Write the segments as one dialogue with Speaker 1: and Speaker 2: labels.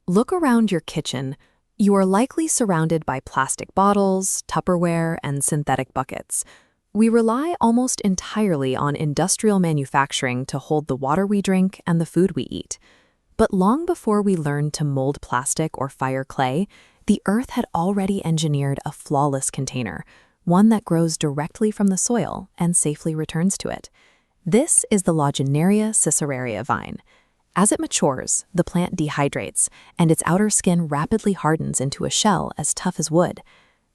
Speaker 1: Look around your kitchen. You are likely surrounded by plastic bottles, Tupperware, and synthetic buckets. We rely almost entirely on industrial manufacturing to hold the water we drink and the food we eat. But long before we learned to mold plastic or fire clay, the Earth had already engineered a flawless container, one that grows directly from the soil and safely returns to it. This is the Lagenaria siceraria vine. As it matures, the plant dehydrates, and its outer skin rapidly hardens into a shell as tough as wood.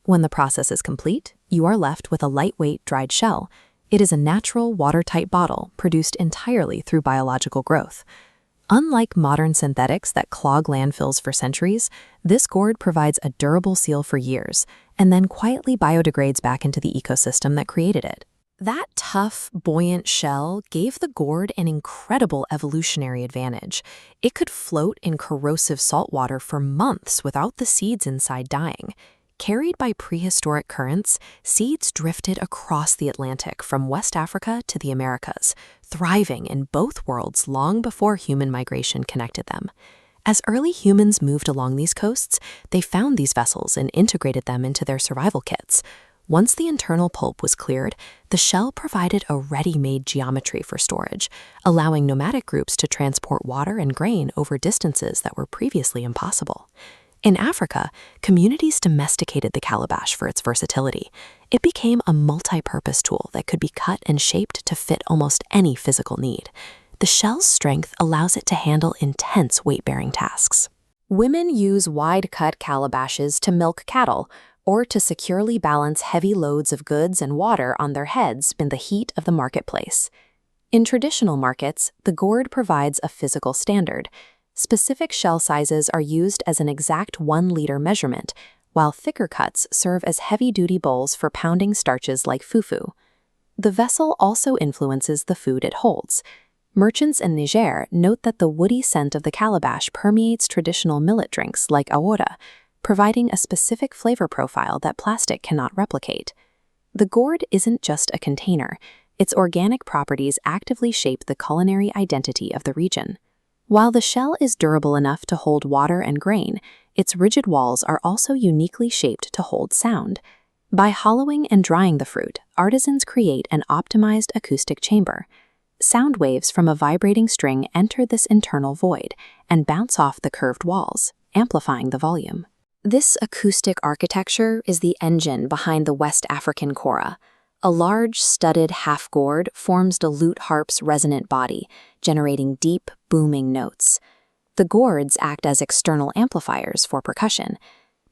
Speaker 1: When the process is complete, you are left with a lightweight dried shell. It is a natural, watertight bottle produced entirely through biological growth. Unlike modern synthetics that clog landfills for centuries, this gourd provides a durable seal for years, and then quietly biodegrades back into the ecosystem that created it. That tough, buoyant shell gave the gourd an incredible evolutionary advantage. It could float in corrosive salt water for months without the seeds inside dying. Carried by prehistoric currents, seeds drifted across the Atlantic from West Africa to the Americas, thriving in both worlds long before human migration connected them. As early humans moved along these coasts, they found these vessels and integrated them into their survival kits. Once the internal pulp was cleared, the shell provided a ready-made geometry for storage, allowing nomadic groups to transport water and grain over distances that were previously impossible. In Africa, communities domesticated the calabash for its versatility. It became a multi-purpose tool that could be cut and shaped to fit almost any physical need. The shell's strength allows it to handle intense weight-bearing tasks. Women use wide-cut calabashes to milk cattle, or to securely balance heavy loads of goods and water on their heads in the heat of the marketplace. In traditional markets, the gourd provides a physical standard. Specific shell sizes are used as an exact 1-liter measurement, while thicker cuts serve as heavy-duty bowls for pounding starches like fufu. The vessel also influences the food it holds. Merchants in Niger note that the woody scent of the calabash permeates traditional millet drinks like awara, providing a specific flavor profile that plastic cannot replicate. The gourd isn't just a container. Its organic properties actively shape the culinary identity of the region. While the shell is durable enough to hold water and grain, its rigid walls are also uniquely shaped to hold sound. By hollowing and drying the fruit, artisans create an optimized acoustic chamber. Sound waves from a vibrating string enter this internal void and bounce off the curved walls, amplifying the volume. This acoustic architecture is the engine behind the West African kora. A large, studded half-gourd forms the lute harp's resonant body, generating deep, booming notes. The gourds act as external amplifiers for percussion.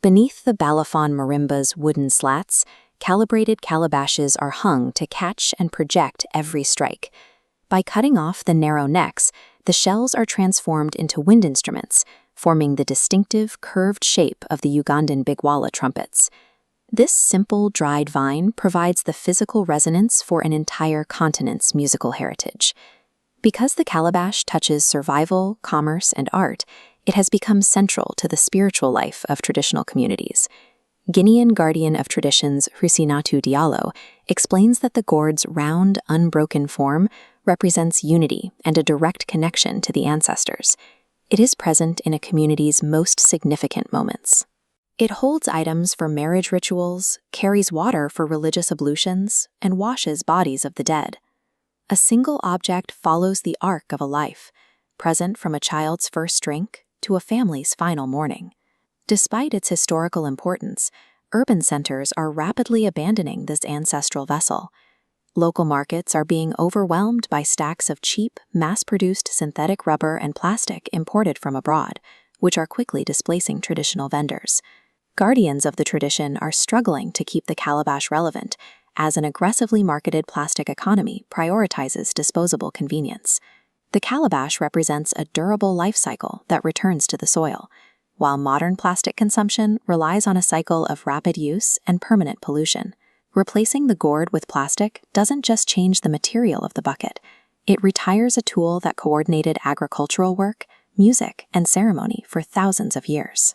Speaker 1: Beneath the balafon marimba's wooden slats, calibrated calabashes are hung to catch and project every strike. By cutting off the narrow necks, the shells are transformed into wind instruments, forming the distinctive, curved shape of the Ugandan bigwala trumpets. This simple, dried vine provides the physical resonance for an entire continent's musical heritage. Because the calabash touches survival, commerce, and art, it has become central to the spiritual life of traditional communities. Guinean guardian of traditions Husinatu Diallo explains that the gourd's round, unbroken form represents unity and a direct connection to the ancestors. It is present in a community's most significant moments. It holds items for marriage rituals, carries water for religious ablutions, and washes bodies of the dead. A single object follows the arc of a life, present from a child's first drink to a family's final mourning. Despite its historical importance, urban centers are rapidly abandoning this ancestral vessel. Local markets are being overwhelmed by stacks of cheap, mass-produced synthetic rubber and plastic imported from abroad, which are quickly displacing traditional vendors. Guardians of the tradition are struggling to keep the calabash relevant, as an aggressively marketed plastic economy prioritizes disposable convenience. The calabash represents a durable life cycle that returns to the soil, while modern plastic consumption relies on a cycle of rapid use and permanent pollution. Replacing the gourd with plastic doesn't just change the material of the bucket, it retires a tool that coordinated agricultural work, music, and ceremony for thousands of years.